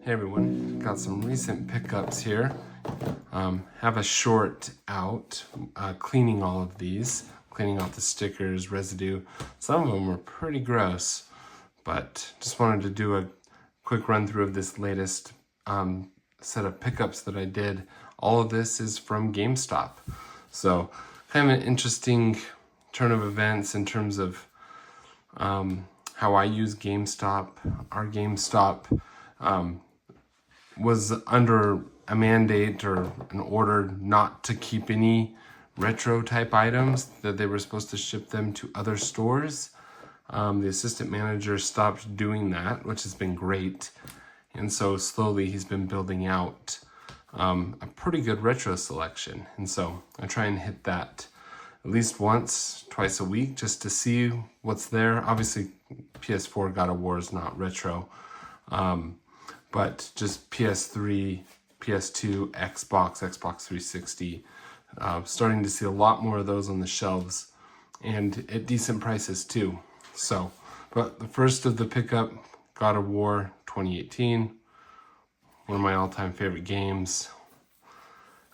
Hey everyone, got some recent pickups here. Have a short out cleaning all of these, cleaning out the stickers, residue. Some of them were pretty gross, but just wanted to do a quick run through of this latest set of pickups that I did. All of this is from GameStop. So kind of an interesting turn of events in terms of how I use GameStop. Our GameStop was under a mandate or an order not to keep any retro type items, that they were supposed to ship them to other stores. The assistant manager stopped doing that, which has been great. And so slowly he's been building out a pretty good retro selection. And so I try and hit that at least once, twice a week, just to see what's there. Obviously, PS4 God of War is not retro. But just PS3, PS2, Xbox 360, starting to see a lot more of those on the shelves and at decent prices too. So, but the first of the pickup, God of War 2018, one of my all-time favorite games.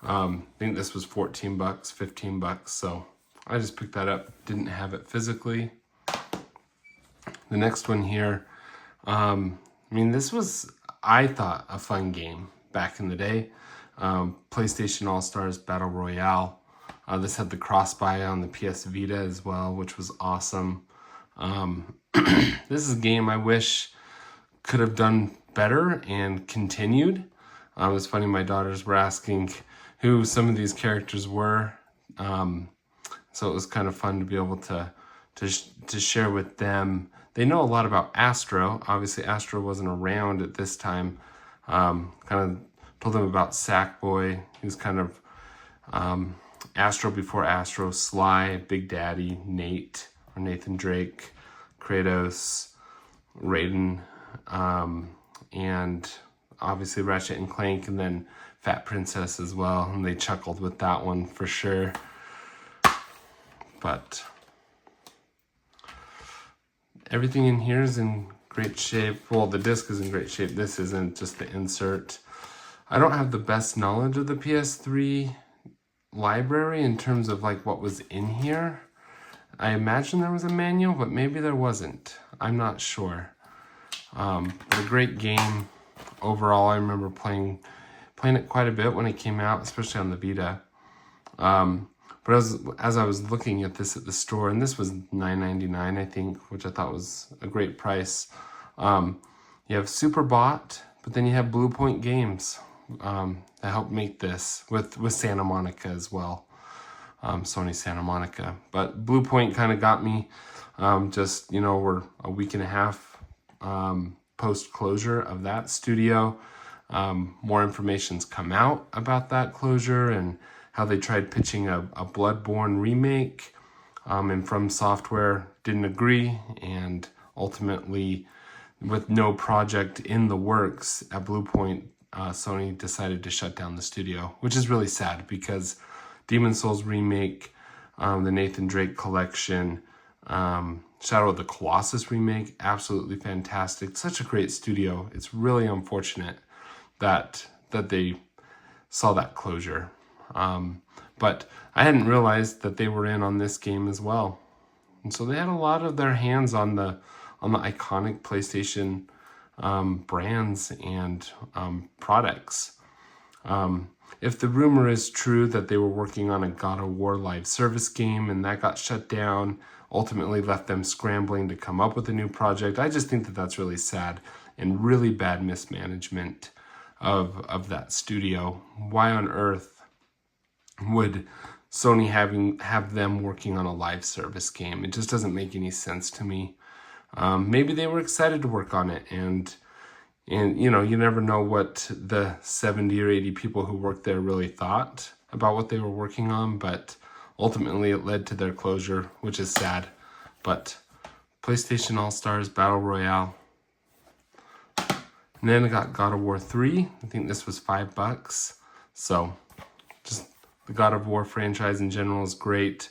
I think this was 14 bucks, 15 bucks. So I just picked that up, didn't have it physically. The next one here, this was, I thought, a fun game back in the day. PlayStation All-Stars Battle Royale. This had the cross-buy on the PS Vita as well, which was awesome. This is a game I wish could have done better and continued. It was funny, my daughters were asking who some of these characters were. So it was kind of fun to be able to share with them. They know a lot about Astro. Obviously, Astro wasn't around at this time. Kind of told them about Sackboy. He was kind of Astro before Astro, Sly, Big Daddy, Nate, or Nathan Drake, Kratos, Raiden, and obviously Ratchet and Clank, and then Fat Princess as well. And they chuckled with that one for sure. But everything in here is in great shape. Well, the disc is in great shape. This isn't, just the insert. I don't have the best knowledge of the PS3 library in terms of like what was in here. I imagine there was a manual, but maybe there wasn't. I'm not sure. But a great game overall. I remember playing it quite a bit when it came out, especially on the Vita. But as I was looking at this at the store, and this was $9.99, I think, which I thought was a great price. You have Superbot, but then you have Blue Point Games that helped make this with Santa Monica as well. Sony Santa Monica. But Blue Point kind of got me. We're a week and a half post-closure of that studio. More information's come out about that closure and how they tried pitching a Bloodborne remake, and From Software didn't agree, and ultimately, with no project in the works at Blue Point, Sony decided to shut down the studio, which is really sad because Demon's Souls remake, the Nathan Drake collection, Shadow of the Colossus remake, absolutely fantastic. Such a great studio. It's really unfortunate that they saw that closure. But I hadn't realized that they were in on this game as well. And so they had a lot of their hands on the iconic PlayStation brands and products. If the rumor is true that they were working on a God of War live service game and that got shut down, ultimately left them scrambling to come up with a new project, I just think that that's really sad and really bad mismanagement of that studio. Why on earth would Sony have them working on a live service game? It just doesn't make any sense to me. Maybe they were excited to work on it, and you never know what the 70 or 80 people who worked there really thought about what they were working on, but ultimately it led to their closure, which is sad. But PlayStation All-Stars Battle Royale. And then I got God of War 3. I think this was $5. So just the God of War franchise in general is great.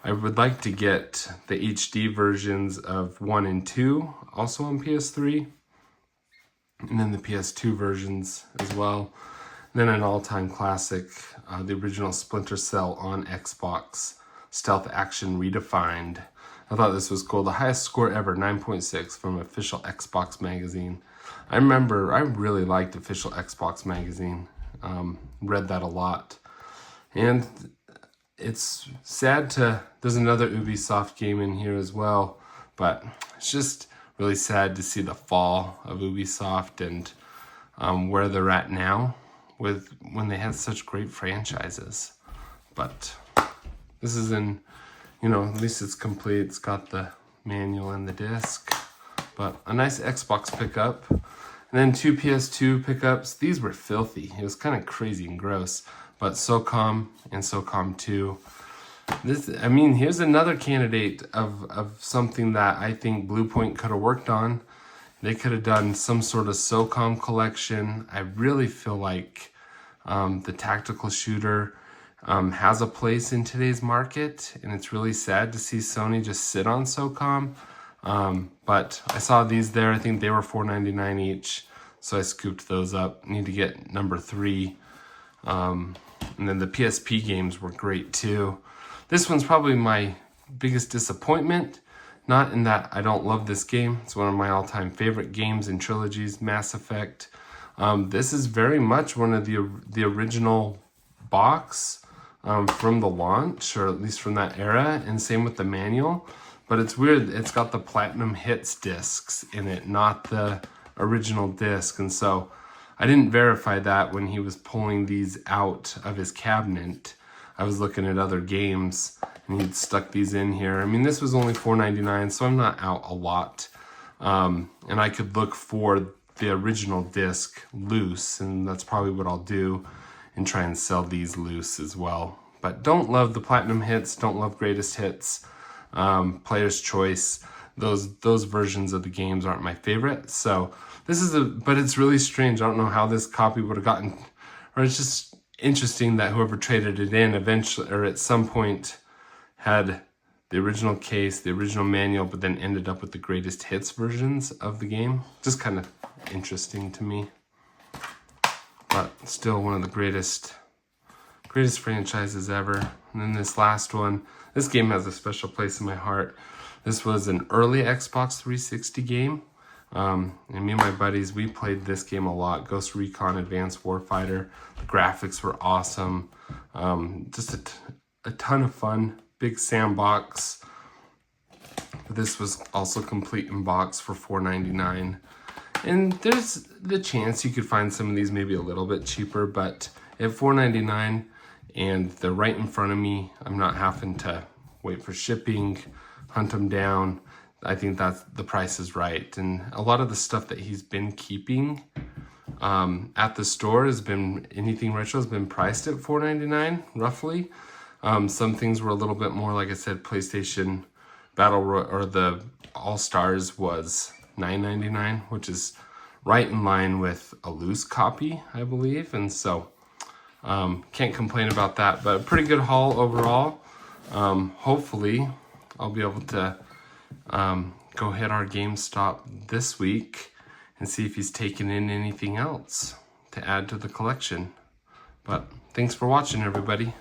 I would like to get the HD versions of 1 and 2 also on PS3. and then the PS2 versions as well. And then an all-time classic, the original Splinter Cell on Xbox, Stealth Action Redefined. I thought this was cool. The highest score ever, 9.6 from Official Xbox Magazine. I remember I really liked Official Xbox Magazine. Read that a lot. And it's sad there's another Ubisoft game in here as well, but it's just really sad to see the fall of Ubisoft and where they're at now when they had such great franchises. But this is in, at least it's complete. It's got the manual and the disc, but a nice Xbox pickup. And then 2 PS2 pickups. These were filthy. It was kind of crazy and gross. But SOCOM and SOCOM 2. Here's another candidate of something that I think Bluepoint could have worked on. They could have done some sort of SOCOM collection. I really feel like the tactical shooter has a place in today's market, and it's really sad to see Sony just sit on SOCOM. But I saw these there. I think they were $4.99 each, so I scooped those up. Need to get number 3. And then the PSP games were great too. This one's probably my biggest disappointment. Not in that I don't love this game. It's one of my all-time favorite games and trilogies, Mass Effect. This is very much one of the original box from the launch, or at least from that era, and same with the manual. But it's weird, it's got the Platinum Hits discs in it, not the original disc. And so I didn't verify that when he was pulling these out of his cabinet. I was looking at other games and he'd stuck these in here. This was only $4.99, so I'm not out a lot. And I could look for the original disc loose, and that's probably what I'll do, and try and sell these loose as well. But don't love the Platinum Hits, don't love Greatest Hits, Player's Choice. Those versions of the games aren't my favorite. So this is but it's really strange. I don't know how this copy would have gotten, or it's just interesting that whoever traded it in eventually, or at some point, had the original case, the original manual, but then ended up with the Greatest Hits versions of the game. Just kind of interesting to me. But still one of the greatest franchises ever. And then this last one, this game has a special place in my heart. This was an early Xbox 360 game. And me and my buddies, we played this game a lot. Ghost Recon Advanced Warfighter. The graphics were awesome. Just a ton of fun. Big sandbox. This was also complete in box for $4.99. And there's the chance you could find some of these maybe a little bit cheaper, but at $4.99 and they're right in front of me, I'm not having to wait for shipping, hunt them down. I think that's the price is right. And a lot of the stuff that he's been keeping at the store has been, anything retro has been priced at $4.99 roughly. Some things were a little bit more, like I said, PlayStation or the All-Stars was $9.99, which is right in line with a loose copy, I believe. And so can't complain about that, but a pretty good haul overall. Hopefully I'll be able to go hit our GameStop this week and see if he's taken in anything else to add to the collection. But thanks for watching, everybody.